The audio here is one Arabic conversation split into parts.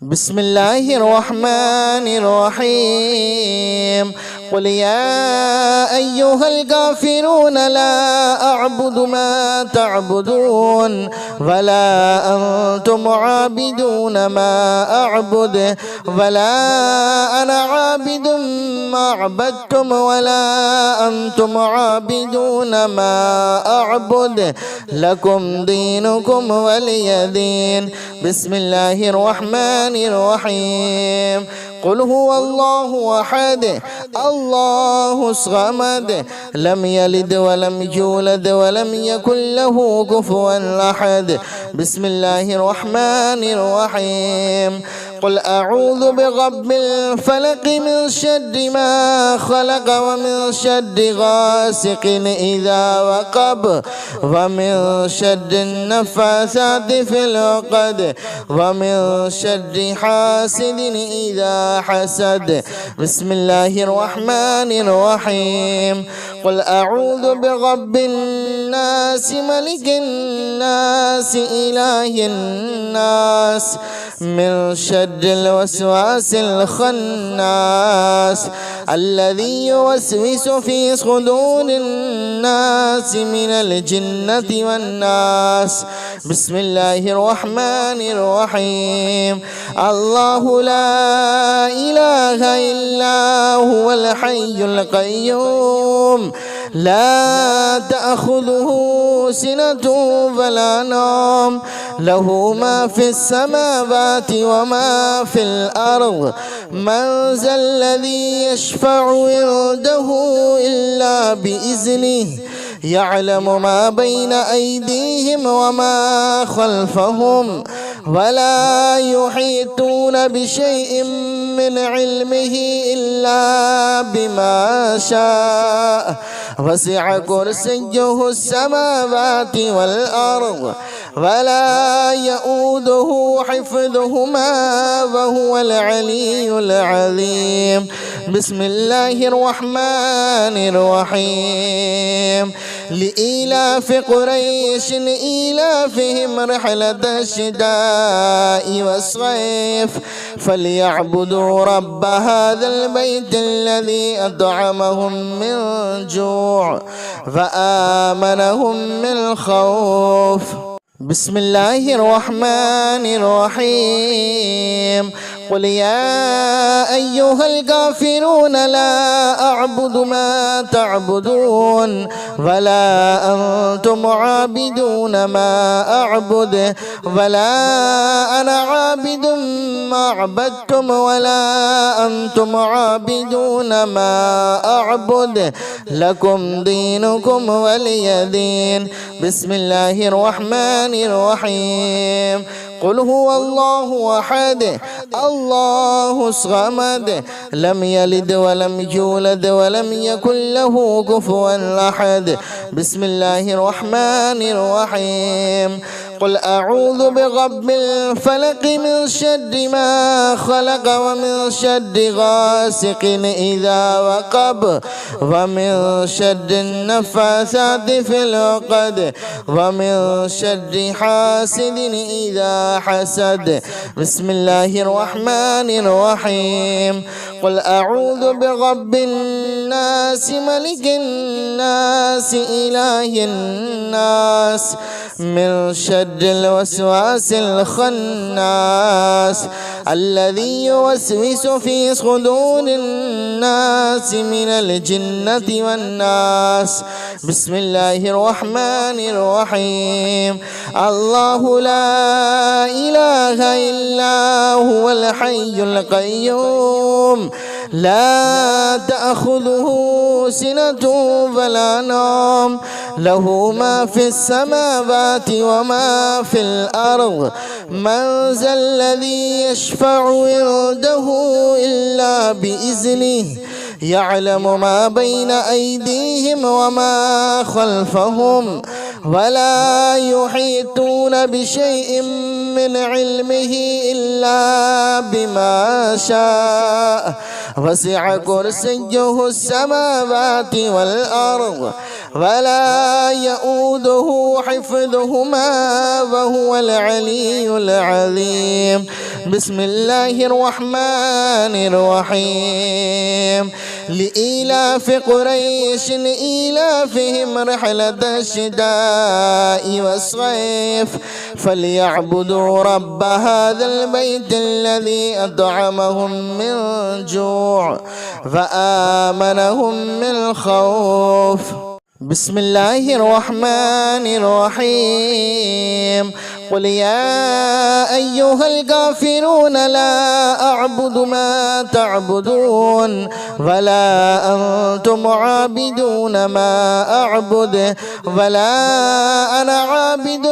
بسم الله الرحمن الرحيم قل يا أيها الكافرون لا أعبد ما تعبدون ولا أنتم عابدون ما أعبد ولا أنا عابد ما عبدتم ولا أنتم عابدون ما أعبد لكم دينكم ولي دين. بسم الله الرحمن الرحيم قل هو الله أحد الله الصمد لم يلد ولم يولد ولم يكن له كفوا أحد. بسم الله الرحمن الرحيم قل أعوذ برب الفلق من شر ما خلق ومن شر غاسق إذا وقب ومن شر النفاثات في العقد ومن شر حاسد إذا حسد. بسم الله الرحمن الرحيم قل أعوذ برب الناس ملك الناس إله الناس من شر الوسواس الخناس الذي يوسوس في صدور الناس من الجنة والناس. بسم الله الرحمن الرحيم الله لا إله إلا هو الحي القيوم لا تأخذه سنة ولا نوم له ما في السماوات وما في الأرض من ذا الذي يشفع عنده إلا بإذنه يعلم ما بين أيديهم وما خلفهم ولا يحيطون بشيء من علمه إلا بما شاء وسع كرسيه السماوات والأرض ولا يؤوده حفظهما وهو العلي العظيم. بسم الله الرحمن الرحيم لإيلاف قريش إيلافهم رحلة الشتاء والصيف فليعبدوا رب هذا البيت الذي أطعمهم من جوع وآمنهم من خوف. بسم الله الرحمن الرحيم قل يا أيها الكافرون لا أعبد ما تعبدون ولا أنتم عابدون ما أعبد ولا أنا عابد ما عبدتم ولا أنتم عابدون ما أعبد لكم دينكم ولي دين. بسم الله الرحمن الرحيم قل هو الله أحد الله الصمد لم يلد ولم يولد ولم يكن له كفوا أحد. بسم الله الرحمن الرحيم قل أعوذ برب الفلق من شر ما خلق ومن شر غاسق إذا وقب ومن شر النفاثات في العقد ومن شر حاسد إذا حسد. بسم الله الرحمن الرحيم قل أعوذ برب الناس ملك الناس إله الناس من شر الوسواس الخناس الذي يوسوس في صدور الناس من الجنة والناس. بسم الله الرحمن الرحيم الله لا إله إلا هو الحي القيوم لا تأخذه سنة ولا نوم له ما في السماوات وما في الأرض من ذا الذي يشفع عنده إلا بإذنه يعلم ما بين أيديهم وما خلفهم ولا يحيطون بشيء من علمه إلا بما شاء وسع كرسيه السماوات والأرض ولا يؤوده حفظهما وهو العلي العظيم. بسم الله الرحمن الرحيم. لإيلاف قريش إيلافهم رحلة الشتاء والصيف فليعبدوا رب هذا البيت الذي أطعمهم من جوع وآمنهم من خوف. بسم الله الرحمن الرحيم. قل يا أيها الكافرون لا أعبد ما تعبدون ولا أنتم عابدون ما أعبد ولا أنا عابد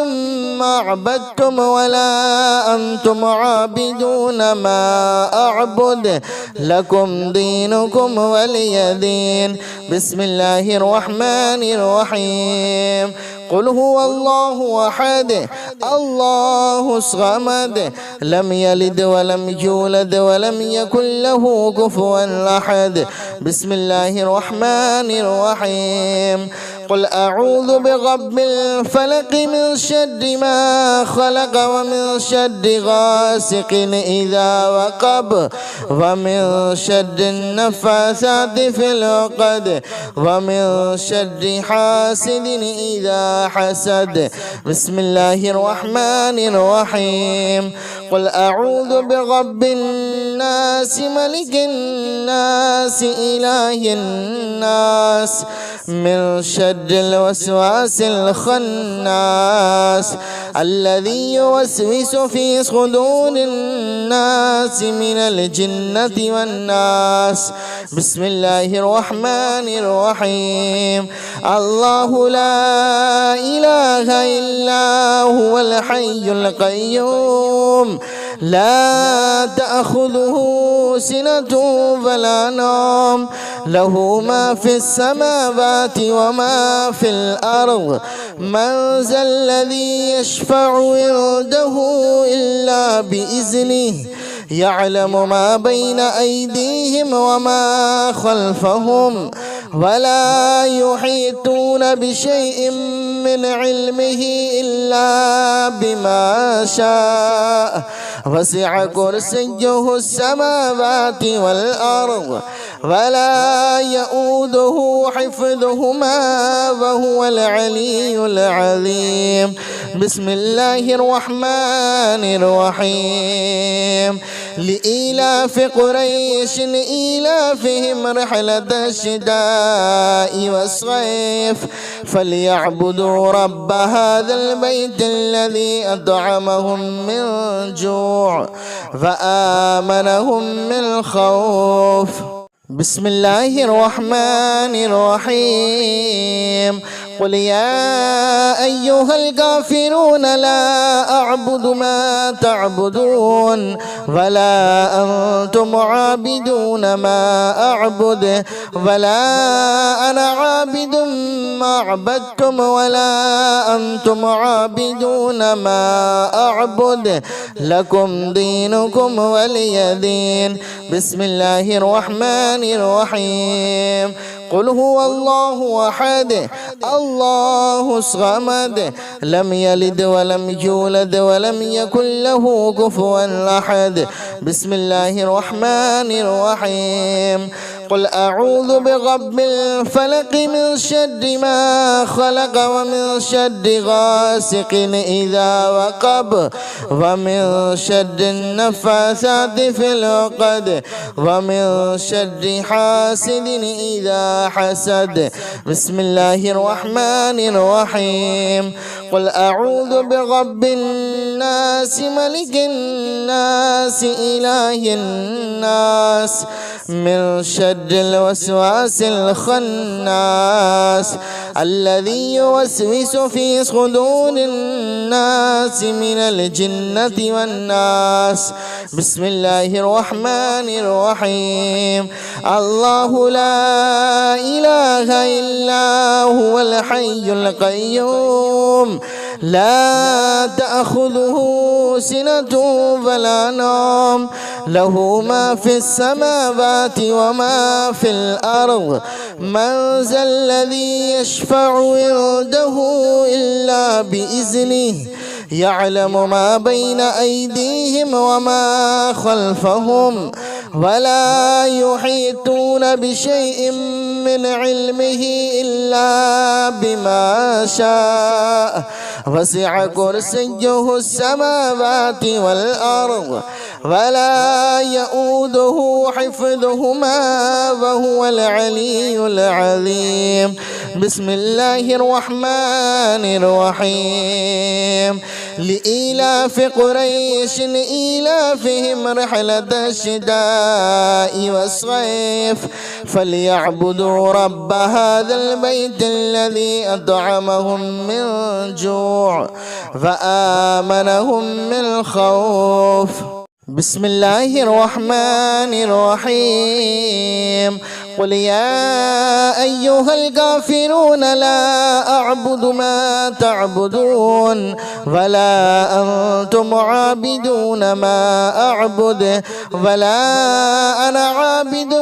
ما عبدتم ولا أنتم عابدون ما أعبد لكم دينكم ولي دين. بسم الله الرحمن الرحيم. قل هو الله أحد الله الصمد لم يلد ولم يولد ولم يكن له كفوا أحد. بسم الله الرحمن الرحيم. قل أعوذ برب الفلق من شر ما خلق ومن شر غاسق إذا وقب ومن شر النفاثات في العقد ومن شر حاسد إذا حسد. بسم الله الرحمن الرحيم. قل أعوذ برب الناس ملك الناس إله الناس من شر الوسواس الخناس الذي يوسوس في صدور الناس من الجنة والناس. بسم الله الرحمن الرحيم. الله لا إله إلا هو الحي القيوم لا تأخذه سنة ولا نوم له ما في السماوات وما في الأرض. من ذا الذي يشفع عنده إلا بإذنه يعلم ما بين أيديهم وما خلفهم ولا يحيطون بشيء من علمه إلا بما شاء وسع كرسيه السماوات والأرض ولا يؤوده حفظهما وهو العلي العظيم. بسم الله الرحمن الرحيم. لإيلاف قريش إيلافهم رحلة الشتاء والصيف فليعبدوا رب هذا البيت الذي أطعمهم من جوع وآمنهم من خوف. بسم الله الرحمن الرحيم. قل يا أيها الكافرون لا أعبد ما تعبدون ولا أنتم عابدون ما أعبد ولا أنا عابد ما عبدتم ولا أنتم عابدون ما أعبد لكم دينكم ولي دين. بسم الله الرحمن الرحيم. قل هو الله أحد الله الصمد لم يلد ولم يولد ولم يكن له كفوا أحد. بسم الله الرحمن الرحيم. قل أعوذ برب الفلق من شر ما خلق ومن شر غاسق إذا وقب ومن شر النفاثات في العقد ومن شر حاسد إذا حسد. بسم الله الرحمن الرحيم. قل أعوذ برب الناس ملك الناس إله الناس من شر الوسواس الخناس الذي يوسوس في صدور الناس من الجنة والناس. بسم الله الرحمن الرحيم. الله لا إله إلا هو الحي القيوم لا تأخذه سنة ولا نوم له ما في السماوات وما في الأرض من ذا الذي يشفع عنده إلا بإذنه يعلم ما بين أيديهم وما خلفهم ولا يحيطون بشيء من علمه إلا بما شاء وسع كرسيه السماوات والأرض ولا يؤوده حفظهما وهو العلي العظيم. بسم الله الرحمن الرحيم. لإيلاف قريش إيلافهم رحلة الشتاء والصيف فليعبدوا رب هذا البيت الذي أطعمهم من جوع وآمنهم من خوف. بسم الله الرحمن الرحيم. قل يا أيها الكافرون لا أعبد ما تعبدون ولا أنتم عابدون ما أعبد ولا أنا عابد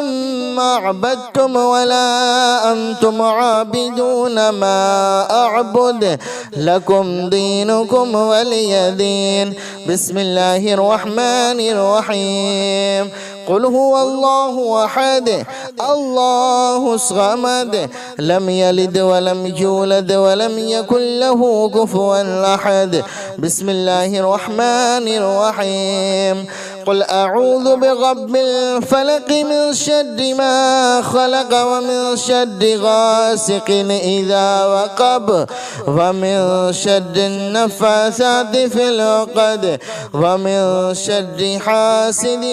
ما عبدتم ولا أنتم عابدون ما أعبد لكم دينكم ولي دين. بسم الله الرحمن الرحيم. قل هو الله أحد الله الصمد لم يلد ولم يولد ولم يكن له كفوا أحد. بسم الله الرحمن الرحيم. قل أعوذ برب الفلق من شر ما خلق ومن شر غاسق إذا وقب ومن شر النفاثات في العقد ومن شر حاسد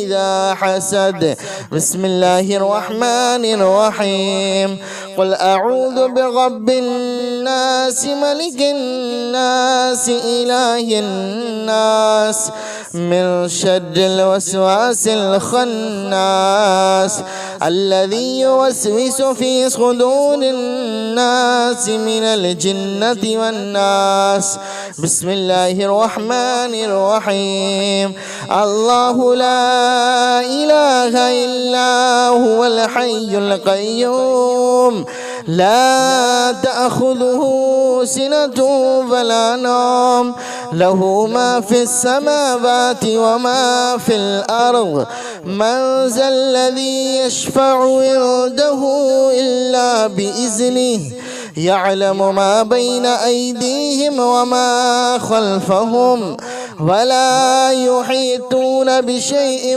إذا حسد. بسم الله الرحمن الرحيم. قل أعوذ برب الناس ملك الناس إله الناس من شر الوسواس الخناس الذي يوسوس في صدور الناس من الجنة والناس. بسم الله الرحمن الرحيم. الله لا إله إلا هو الحي القيوم لا تأخذه سنة ولا نوم له ما في السماوات وما في الأرض من ذا الذي يشفع عنده إلا بإذنه يعلم ما بين أيديهم وما خلفهم ولا يحيطون بشيء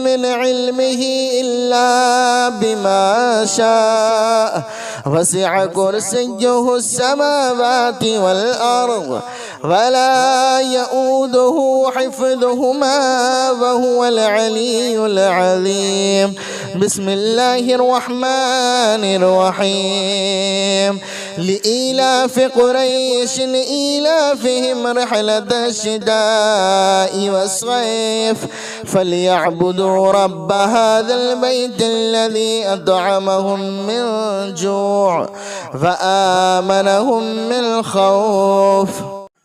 من علمه إلا بما شاء وسع كرسيه السماوات والأرض ولا يؤوده حفظهما وهو العلي العظيم. بسم الله الرحمن الرحيم. لإيلاف قريش إيلافهم رحلة الشتاء والصيف فليعبدوا رب هذا البيت الذي أطعمهم من جوع وآمنهم من خوف.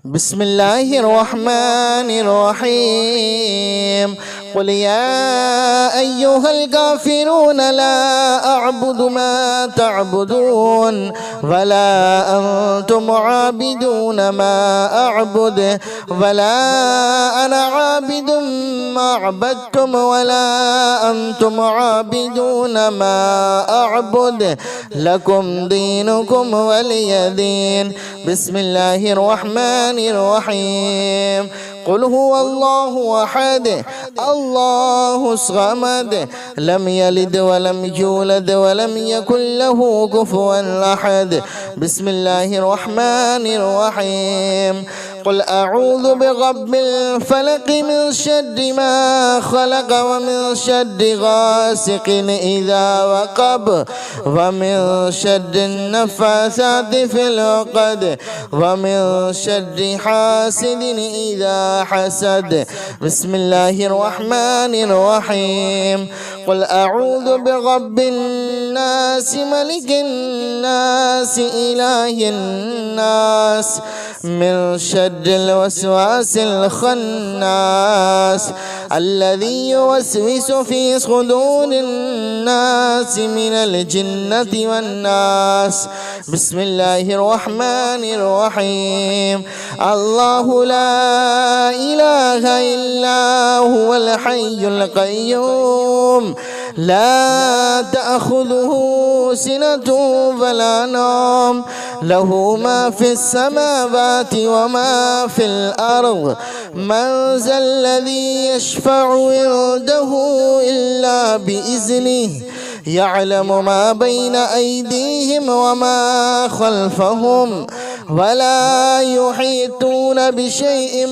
بسم الله الرحمن الرحيم. قل يا أيها الكافرون لا أعبد ما تعبدون ولا أنتم عابدون ما أعبد ولا أنا عابد ما عبدتم ولا أنتم عابدون ما أعبد لكم دينكم ولي دين. بسم الله الرحمن الرحيم. قل هو الله أحد الله الصمد لم يلد ولم يولد ولم يكن له كفوا أحد. بسم الله الرحمن الرحيم. قل أعوذ برب الفلق من شر ما خلق ومن شر غاسق إذا وقب ومن شر النفاثات في العقد ومن شر حاسد إذا حسد. بسم الله الرحمن الرحيم. قل أعوذ برب الناس ملك الناس إله الناس من شر الوسواس الخناس الذي يوسوس في صدور الناس من الجنة والناس. بسم الله الرحمن الرحيم. الله لا إله إلا هو الحي القيوم لا تأخذه سنة ولا نوم له ما في السماوات وما في الأرض. من ذا الذي يشفع عنده إلا بإذنه يعلم ما بين أيديهم وما خلفهم ولا يحيطون بشيء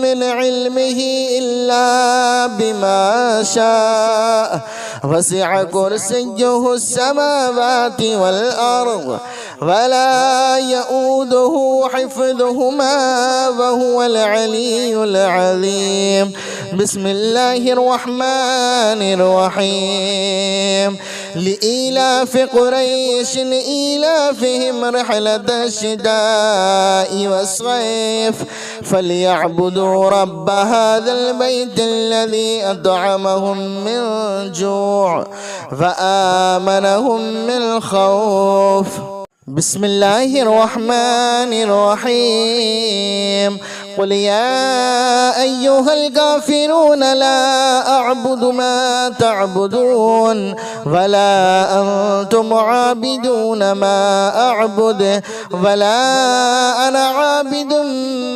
من علمه إلا بما شاء. وسع كرسيه السماوات والأرض ولا يؤوده حفظهما وهو العلي العظيم. بسم الله الرحمن الرحيم. لإيلاف قريش إيلافهم رحلة الشتاء والصيف فليعبدوا رب هذا البيت الذي أطعمهم من جوع وآمنهم من خوف. بسم الله الرحمن الرحيم. قل يا أيها الكافرون لا أعبد ما تعبدون ولا أنتم عابدون ما أعبد ولا أنا عابد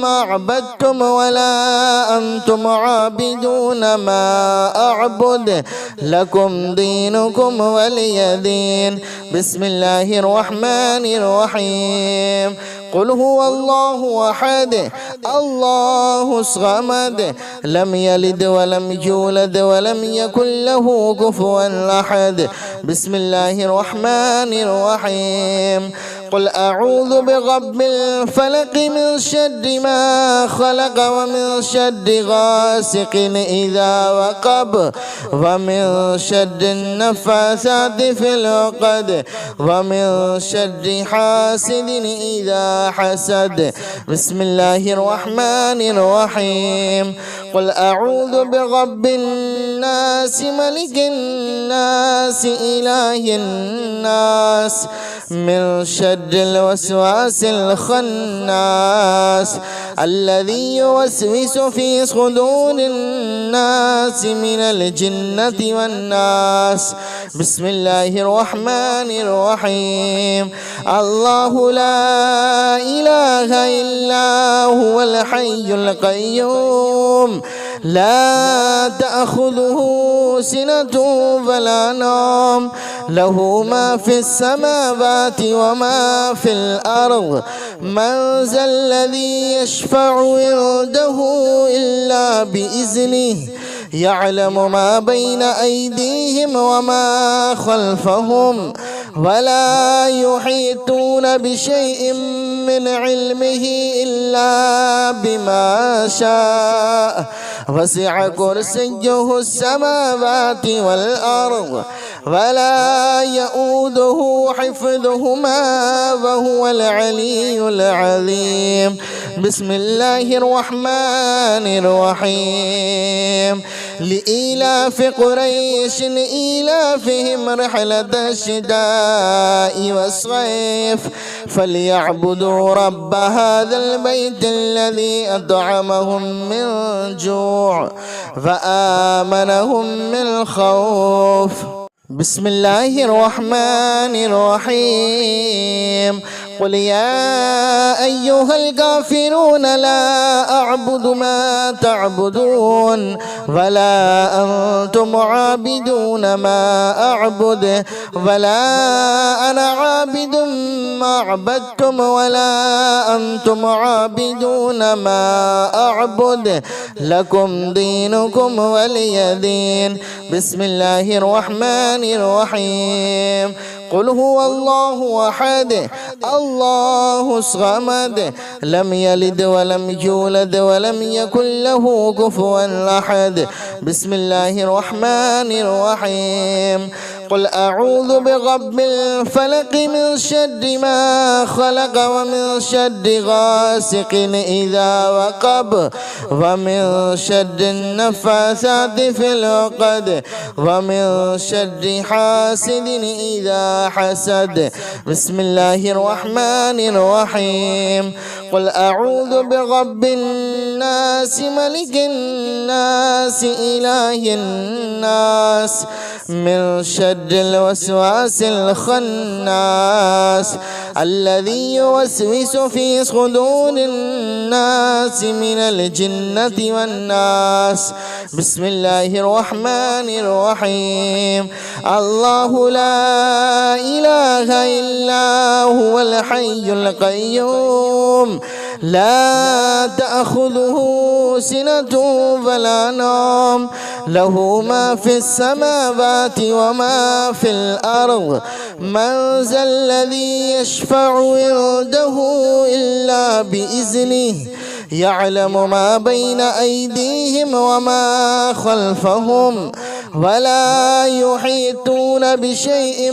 ما عبدتم ولا أنتم عابدون ما أعبد لكم دينكم ولي دين. بسم الله الرحمن الرحيم. قل هو الله أحد الله الصمد لم يلد ولم يولد ولم يكن له كفوا أحد. بسم الله الرحمن الرحيم. قل أعوذ برب الفلق من شر ما خلق ومن شر غاسق إذا وقب ومن شر النفاثات في العقد ومن شر حاسد إذا حسد. بسم الله الرحمن الرحيم. قل أعوذ برب الناس ملك الناس إله الناس من شر الوسواس الخناس الذي يوسوس في صدور الناس من الجنة والناس. بسم الله الرحمن الرحيم. الله لا إله إلا هو الحي القيوم لا تأخذه سنة ولا نوم له ما في السماوات وما في الأرض. من ذا الذي يشفع عنده إلا بإذنه يعلم ما بين أيديهم وما خلفهم ولا يحيطون بشيء من علمه إلا بما شاء. وسع كرسيه السماوات والأرض ولا يؤوده حفظهما وهو العلي العظيم. بسم الله الرحمن الرحيم. لإيلاف قريش إيلافهم رحلة الشتاء والصيف فليعبدوا رب هذا البيت الذي أطعمهم من جوع وآمنهم من خوف. بسم الله الرحمن الرحيم. قل يا أيها الكافرون لا أعبد ما تعبدون ولا أنتم عابدون ما أعبد ولا أنا عابد ما عبدتم ولا أنتم عابدون ما أعبد لكم دينكم ولي دين. بسم الله الرحمن الرحيم. قل هو الله أحد الله الصمد لم يلد ولم يولد ولم يكن له كفوا أحد. بسم الله الرحمن الرحيم. قل أعوذ برب الفلق من شر ما خلق ومن شر غاسق إذا وقب ومن شر النفاثات في العقد ومن شر حاسد إذا حسد. بسم الله الرحمن الرحيم. قل أعوذ برب الناس ملك الناس إله الناس من شر الوسواس الخناس الذي يوسوس في صدور الناس من الجنة والناس. بسم الله الرحمن الرحيم. الله لا إله إلا هو الحي القيوم لا تأخذه سنة ولا نوم له ما في السماوات وما في الأرض. من ذا الذي يشفع عنده إلا بإذنه يعلم ما بين أيديهم وما خلفهم ولا يحيطون بشيء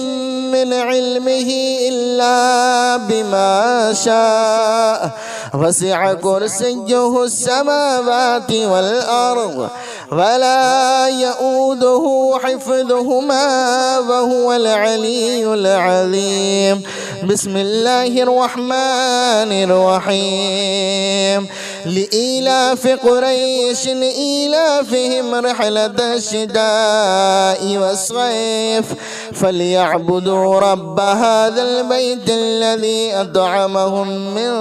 من علمه إلا بما شاء وسع كرسيه السماوات والأرض ولا يؤوده حفظهما وهو العلي العظيم. بسم الله الرحمن الرحيم. لإيلاف قريش إيلافهم رحلة الشتاء والصيف فليعبدوا رب هذا البيت الذي أطعمهم من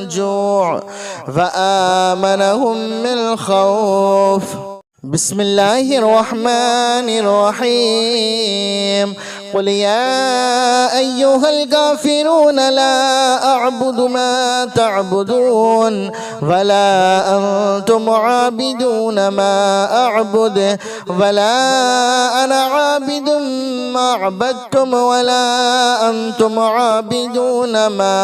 جوع وآمنهم من خوف. بسم الله الرحمن الرحيم. قل يا أيها الكافرون لا أعبد ما تعبدون ولا أنتم عابدون ما أعبد ولا أنا عابد ما عبدتم ولا أنتم عابدون ما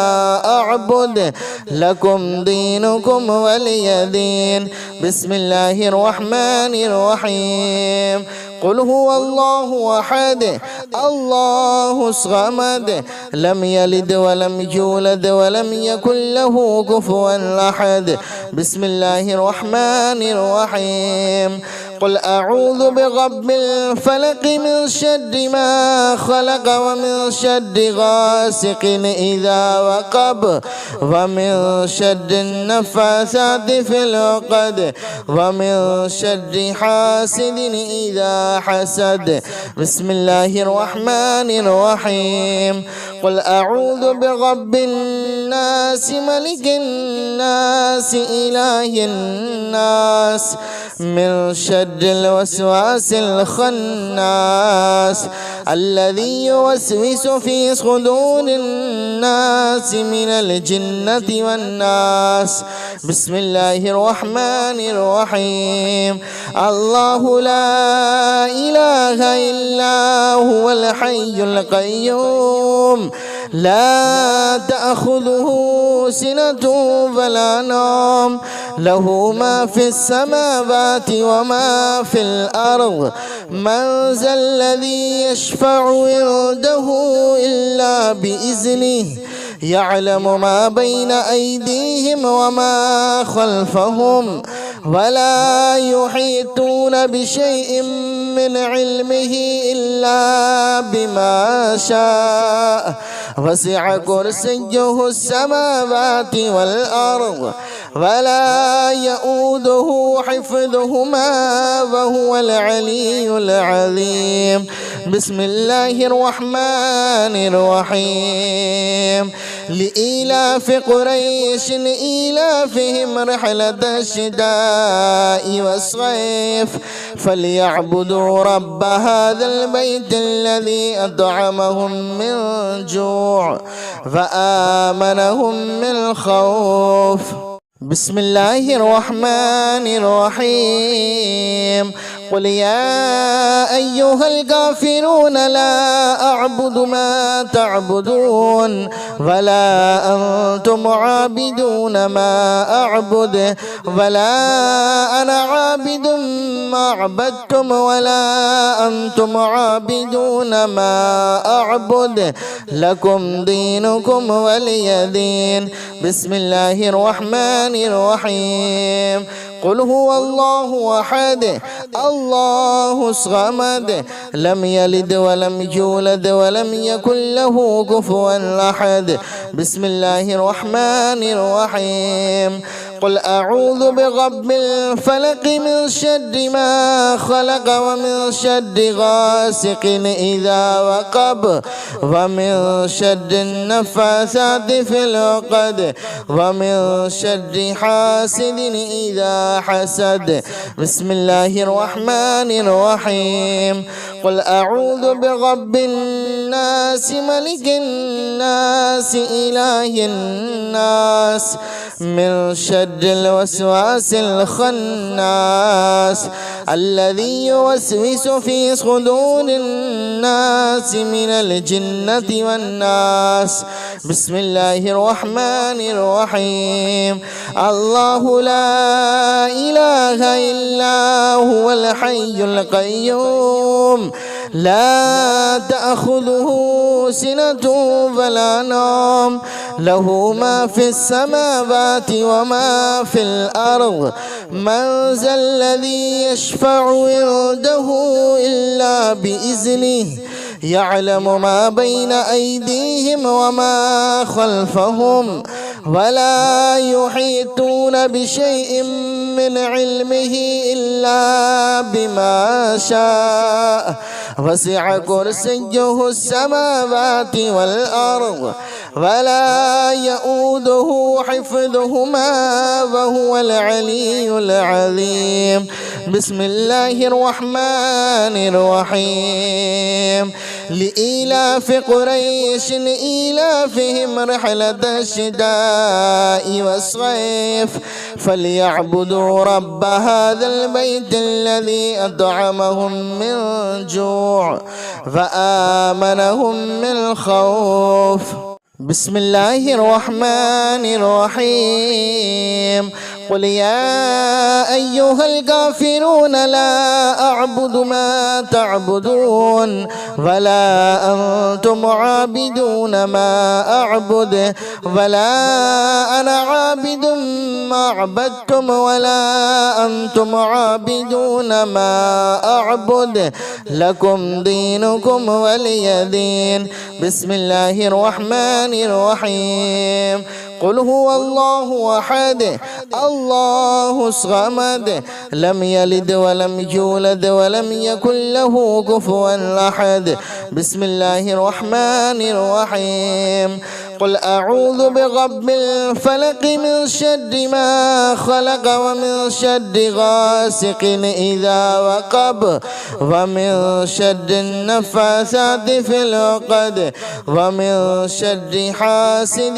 أعبد لكم دينكم ولي دين. بسم الله الرحمن الرحيم. قل هو الله أحد الله الصمد لم يلد ولم يولد ولم يكن له كفوا أحد. بسم الله الرحمن الرحيم. قل أعوذ برب الفلق من شر ما خلق ومن شر غاسق إذا وقب ومن شر النفاثات في العقد ومن شر حاسد إذا حسد. بسم الله الرحمن الرحيم. قل أعوذ برب الناس ملك الناس إله الناس من شر الوسواس الخناس الذي يوسوس في صدور الناس من الجنة والناس. بسم الله الرحمن الرحيم. الله لا إله إلا هو الحي القيوم لا تأخذه سنة ولا نوم له ما في السماوات وما في الأرض. من ذا الذي يشفع عنده إلا بإذنه يعلم ما بين أيديهم وما خلفهم ولا يحيطون بشيء من علمه إلا بما شاء وسع كرسيه السماوات والأرض ولا يؤوده حفظهما وهو العلي العظيم. بسم الله الرحمن الرحيم. لإيلاف قريش إيلافهم رحلة الشتاء والصيف فليعبدوا رب هذا البيت الذي أطعمهم من جوع وآمنهم من خوف. بسم الله الرحمن الرحيم. قل يا أيها الكافرون لا أعبد ما تعبدون ولا أنتم عابدون ما أعبد ولا أنا عابد ما عبدتم ولا أنتم عابدون ما أعبد لكم دينكم ولي دين. بسم الله الرحمن الرحيم. قل هو الله أحد الله الصمد لم يلد ولم يولد ولم يكن له كفوا أحد. بسم الله الرحمن الرحيم. قل أعوذ برب الفلق من شر ما خلق ومن شر غاسق إذا وقب ومن شر النفاثات في العقد ومن شر حاسد إذا حسد. بسم الله الرحمن الرحيم. قل أعوذ برب الناس ملك الناس إله الناس من شر الوسواس الخناس الذي يوسوس في صدور الناس من الجنة والناس. بسم الله الرحمن الرحيم. الله لا إله إلا هو الحي القيوم لا تأخذه سنة ولا نوم له ما في السماوات وما في الأرض. من ذا الذي يشفع عنده إلا بإذنه يعلم ما بين أيديهم وما خلفهم ولا يحيطون بشيء من علمه إلا بما شاء وسع كرسيه السماوات والأرض ولا يؤوده حفظهما وهو العلي العظيم. بسم الله الرحمن الرحيم. لإيلاف قريش إيلافهم رحلة الشتاء والصيف فليعبدوا رب هذا البيت الذي أطعمهم من جوع وآمنهم من خوف. بسم الله الرحمن الرحيم. قل يا أيها الكافرون لا أعبد ما تعبدون ولا أنتم عابدون ما أعبد ولا أنا عابد ما عبدتم ولا أنتم عابدون ما أعبد لكم دينكم ولي دين. بسم الله الرحمن الرحيم. قل هو الله أحد الله الصمد لم يلد ولم يولد ولم يكن له كفوا أحد. بسم الله الرحمن الرحيم. قل أعوذ برب الفلق من شر ما خلق ومن شر غاسق إذا وقب ومن شر النفاثات في العقد ومن شر حاسد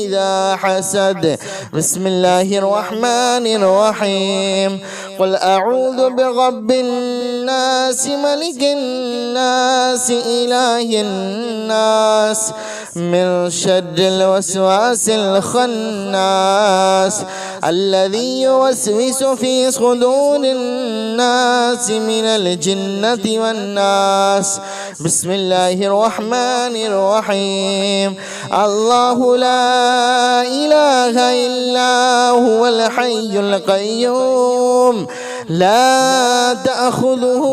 إذا حسد. بسم الله الرحمن الرحيم. قل أعوذ برب الناس ملك الناس إله الناس من شر الوسواس الخناس الذي يوسوس في صدور الناس من الجنة والناس. بسم الله الرحمن الرحيم. الله لا إله إلا هو الحي القيوم لا تأخذه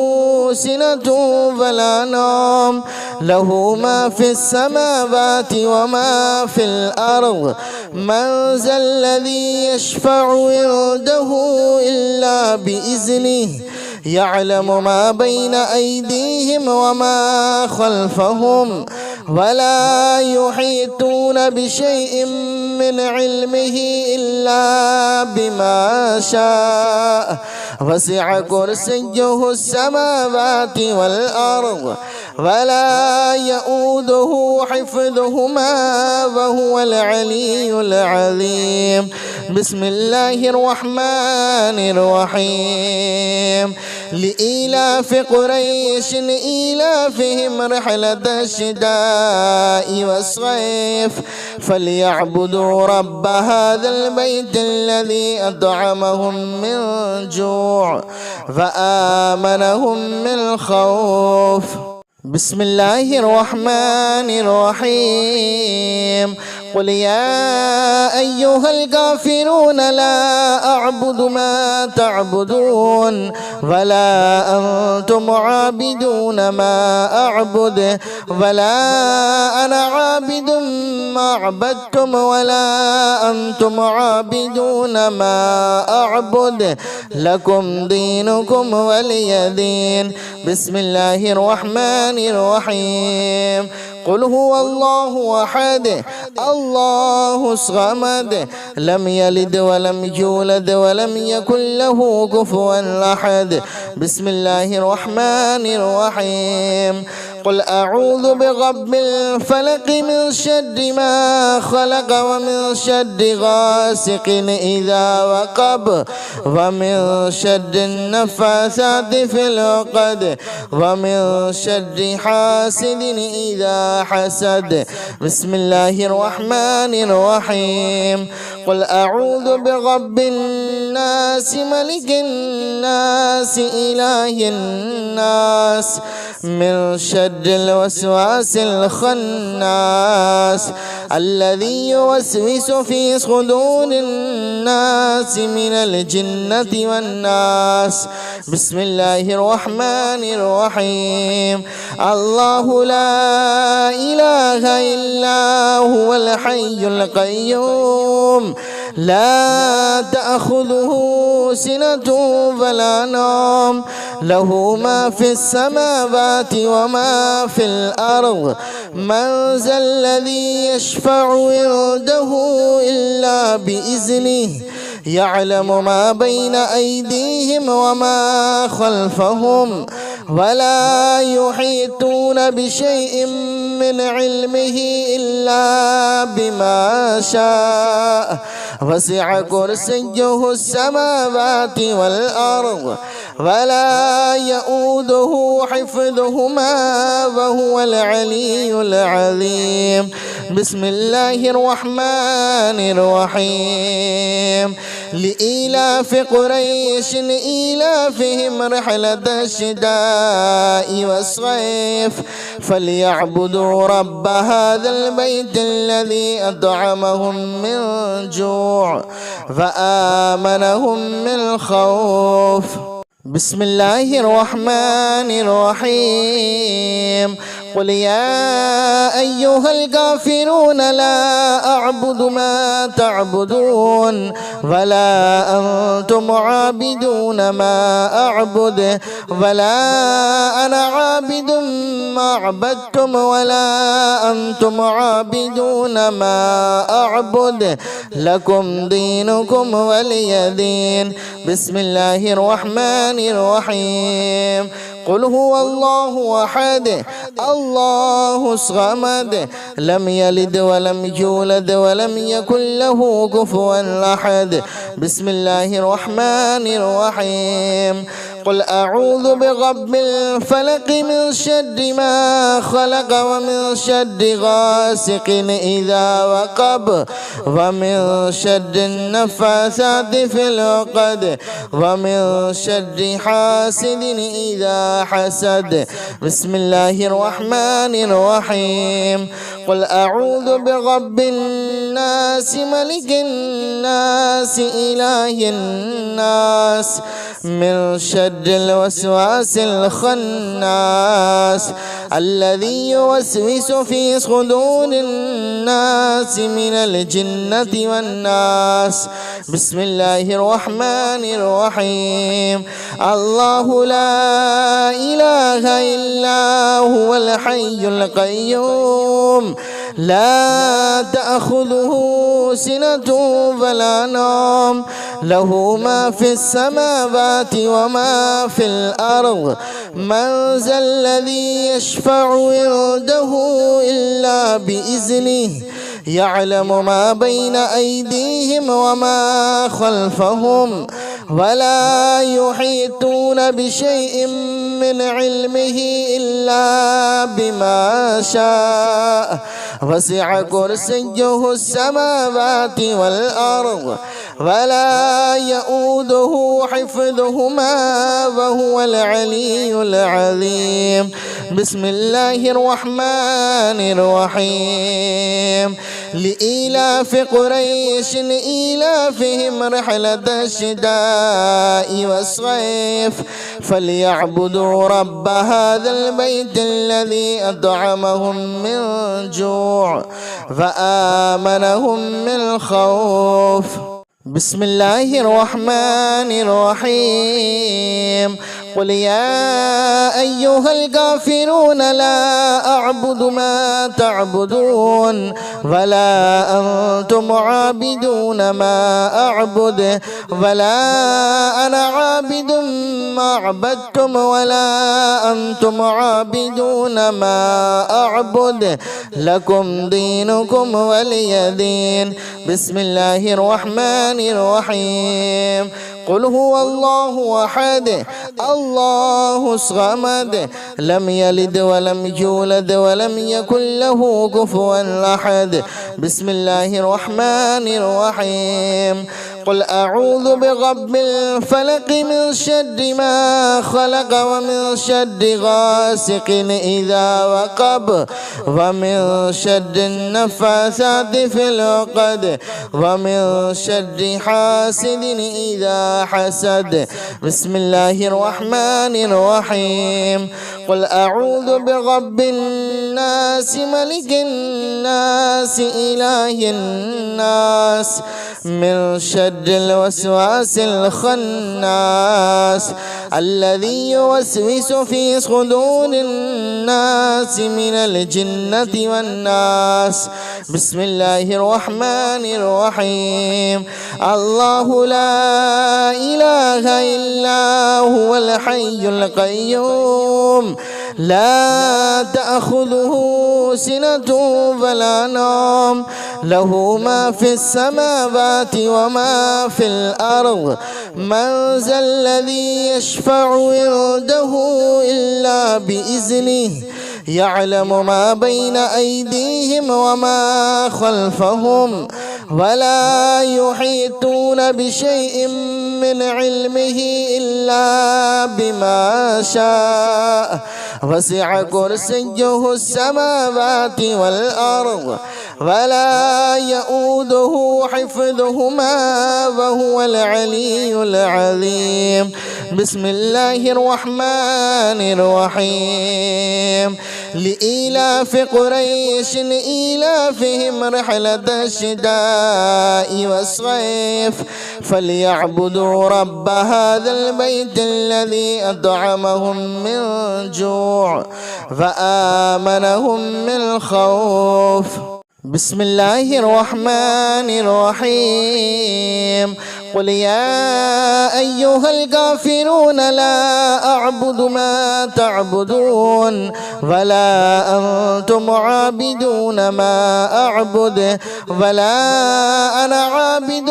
سنة ولا نوم له ما في السماوات وما في الأرض. من ذا الذي يشفع عنده إلا بإذنه يعلم ما بين أيديهم وما خلفهم ولا يحيطون بشيء من علمه إلا بما شاء وسع كرسيه السماوات والأرض ولا يؤوده حفظهما وهو العلي العظيم. بسم الله الرحمن الرحيم. لإيلاف قريش إيلافهم رحلة الشتاء والصيف فليعبدوا رب هذا البيت الذي أطعمهم من جوع فآمنهم من خوف. بسم الله الرحمن الرحيم. قل يا أيها الكافرون لا أعبد ما تعبدون ولا أنتم عابدون ما أعبد ولا أنا عابد ما عبدتم ولا أنتم عابدون ما أعبد لكم دينكم ولي دين. بسم الله الرحمن الرحيم. قل هو الله أحد الله الصمد لم يلد ولم يولد ولم يكن له كفوا أحد. بسم الله الرحمن الرحيم. قل أعوذ برب الفلق من شر ما خلق ومن شر غاسق إذا وقب ومن شر النفاثات في العقد ومن شر حاسد إذا حسد. بسم الله الرحمن الرحيم. قل أعوذ برب الناس ملك الناس إله الناس من شر الوسواس الخناس الذي يوسوس في صدور الناس من الجنة والناس. بسم الله الرحمن الرحيم. الله لا إله إلا هو الحي القيوم لا تأخذه سنة ولا نوم له ما في السماوات وما في الأرض من ذا الذي يشفع عنده إلا بإذنه يعلم ما بين أيديهم وما خلفهم ولا يحيطون بشيء من علمه إلا بما شاء وسع كرسيه السماوات والأرض ولا يؤوده حفظهما وهو العلي العظيم. بسم الله الرحمن الرحيم. لإيلاف قريش إيلافهم رحلة الشتاء والصيف فليعبدوا رب هذا البيت الذي أطعمهم من جوع فآمنهم من خوف. بسم الله الرحمن الرحيم. قل يا أيها الكافرون لا أعبد ما تعبدون ولا أنتم عابدون ما أعبد ولا أنا عابد ما عبدتم ولا أنتم عابدون ما أعبد لكم دينكم ولي دين. بسم الله الرحمن الرحيم. قل هو الله أحد الله الصمد لم يلد ولم يولد ولم يكن له كفوا أحد. بسم الله الرحمن الرحيم. قل أعوذ برب الفلق من شر ما خلق ومن شر غاسق إذا وقب ومن شر النفاثات في العقد ومن شر حاسد إذا حسد. بسم الله الرحمن الرحيم. قل أعوذ برب الناس ملك الناس إله الناس من شر الوسواس الخناس الذي يوسوس في صدور الناس من الجنة والناس. بسم الله الرحمن الرحيم. الله لا إله إلا هو الحي القيوم لا تأخذه سنة ولا نوم له ما في السماوات وما في الأرض من ذا الذي يشفع عنده إلا بإذنه يعلم ما بين أيديهم وما خلفهم ولا يحيطون بشيء من علمه إلا بما شاء وسع كرسيه السماوات والأرض ولا يؤوده حفظهما وهو العلي العظيم. بسم الله الرحمن الرحيم. لإيلاف قريش إيلافهم رحلة الشتاء والصيف فليعبدوا رب هذا البيت الذي أطعمهم من جوع وآمنهم من خوف. بسم الله الرحمن الرحيم. قل يا أيها الكافرون لا أعبد ما تعبدون ولا أنتم عابدون ما أعبد ولا أنا عابد ما عبدتم ولا أنتم عابدون ما أعبد لكم دينكم ولي دين. بسم الله الرحمن الرحيم. قل هو الله أحد الله الصمد لم يلد ولم يولد ولم يكن له كفوا أحد. بسم الله الرحمن الرحيم. قل أعوذ برب الفلق من شر ما خلق ومن شر غاسق إذا وقب ومن شر النفاثات في العقد ومن شر حاسد إذا حسد. بسم الله الرحمن الرحيم. قل أعوذ برب الناس ملك الناس إله الناس من شر الوسواس الخناس الذي يوسوس في صدور الناس من الجنة والناس. بسم الله الرحمن الرحيم. الله لا إله إلا هو الحي القيوم لا تأخذه سنة ولا نوم له ما في السماوات وما في الأرض. من ذا الذي يشفع عنده إلا بإذنه يعلم ما بين أيديهم وما خلفهم ولا يحيطون بشيء من علمه إلا بما شاء وسع كرسيه السماوات والأرض ولا يؤوده حفظهما وهو العلي العظيم. بسم الله الرحمن الرحيم. لإيلاف قريش إيلافهم رحلة الشتاء والصيف فليعبدوا رب هذا البيت الذي أطعمهم من جوع وآمنهم من خوف. بسم الله الرحمن الرحيم. قل يا أيها الكافرون لا أعبد ما تعبدون ولا أنتم عابدون ما أعبد ولا أنا عابد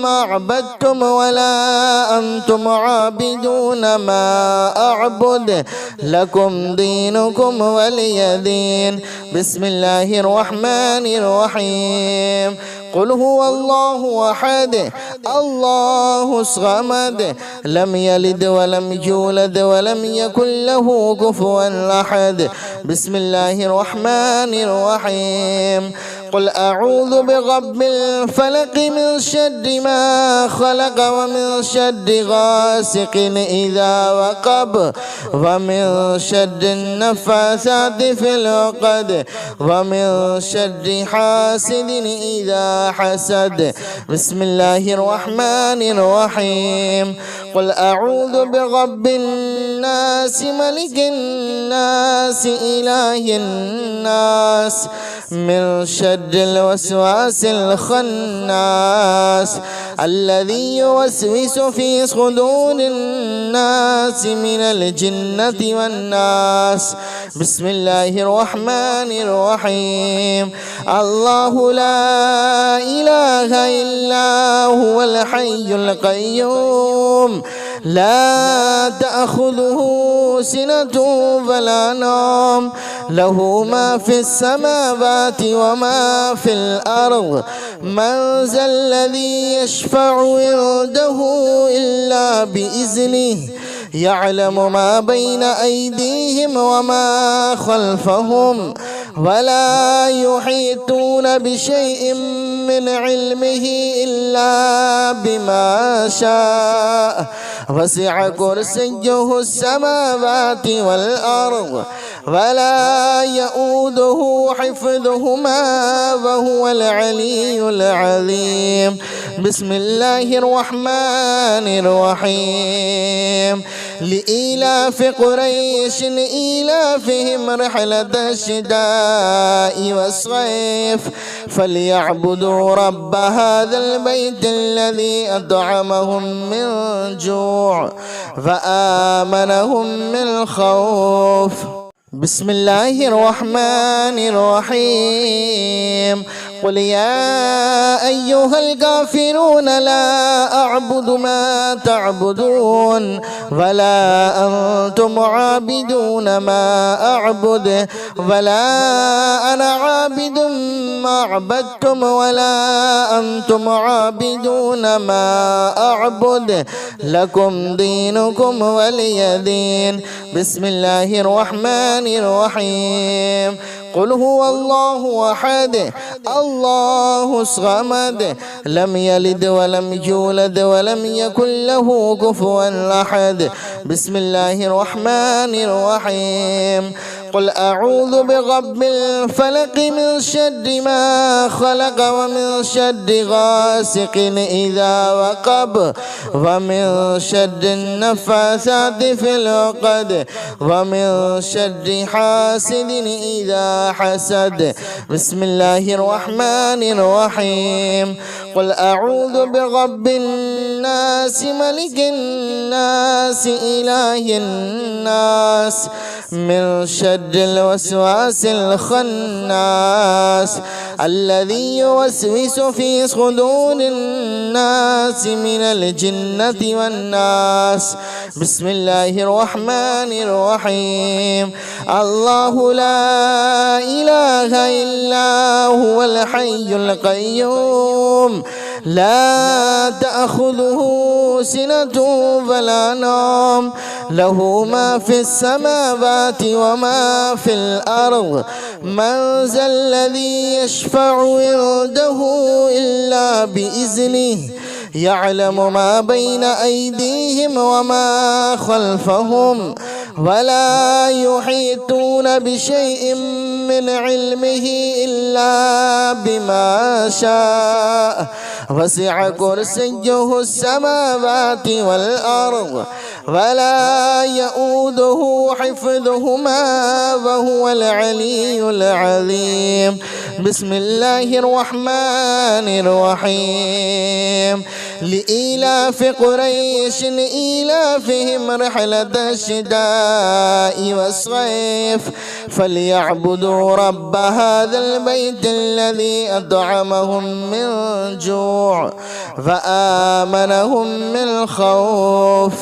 ما عبدتم ولا أنتم عابدون ما أعبد لكم دينكم ولي دين. بسم الله الرحمن الرحيم. قل هو الله أحد الله الصمد لم يلد ولم يولد ولم يكن له كفوا أحد. بسم الله الرحمن الرحيم. قل أعوذ برب الفلق من شر ما خلق ومن شر غاسق إذا وقب ومن شر النفاثات في العقد ومن شر حاسد إذا حسد. بسم الله الرحمن الرحيم. قل أعوذ برب الناس ملك الناس إله الناس من شر الوسواس الخناس الذي يوسوس في صدور الناس من الجنة والناس. بسم الله الرحمن الرحيم. الله لا إله إلا هو الحي القيوم لا تأخذه سنة ولا نوم له ما في السماوات وما في الأرض. من ذا الذي يشفع عنده إلا بإذنه يعلم ما بين أيديهم وما خلفهم ولا يحيطون بشيء من علمه إلا بما شاء. وسع كرسيه السماوات والأرض ولا يؤوده حفظهما وهو العلي العظيم. بسم الله الرحمن الرحيم. لإيلاف قريش إيلافهم رحلة الشتاء والصيف فليعبدوا رب هذا البيت الذي أطعمهم من جوع وآمنهم من خوف. بسم الله الرحمن الرحيم. قل يا أيها الكافرون لا أعبد ما تعبدون ولا أنتم عابدون ما أعبد ولا أنا عابد ما عبدتم ولا أنتم عابدون ما أعبد لكم دينكم ولي دين. بسم الله الرحمن الرحيم. قل هو الله أحد الله الصمد لم يلد ولم يولد ولم يكن له كفوا أحد. بسم الله الرحمن الرحيم. قل أعوذ برب الفلق من شر ما خلق ومن شر غاسق إذا وقب ومن شر النفاثات في العقد ومن شر حاسد إذا حسد. بسم الله الرحمن الرحيم. قل أعوذ برب الناس ملك الناس إله الناس من شر الوسواس الخناس الذي يوسوس في صدور الناس من الجنة والناس. بسم الله الرحمن الرحيم. الله لا إله إلا هو الحي القيوم لا تأخذه سنة ولا نوم له ما في السماوات وما في الأرض. من ذا الذي يشفع عنده إلا بإذنه يعلم ما بين أيديهم وما خلفهم ولا يحيطون بشيء من علمه إلا بما شاء. وسع كرسيه السماوات والأرض ولا يؤوده حفظهما وهو العلي العظيم. بسم الله الرحمن الرحيم. لإيلاف قريش إيلافهم رحلة الشتاء والصيف فليعبدوا رب هذا البيت الذي أطعمهم من جوع وآمنهم من خوف.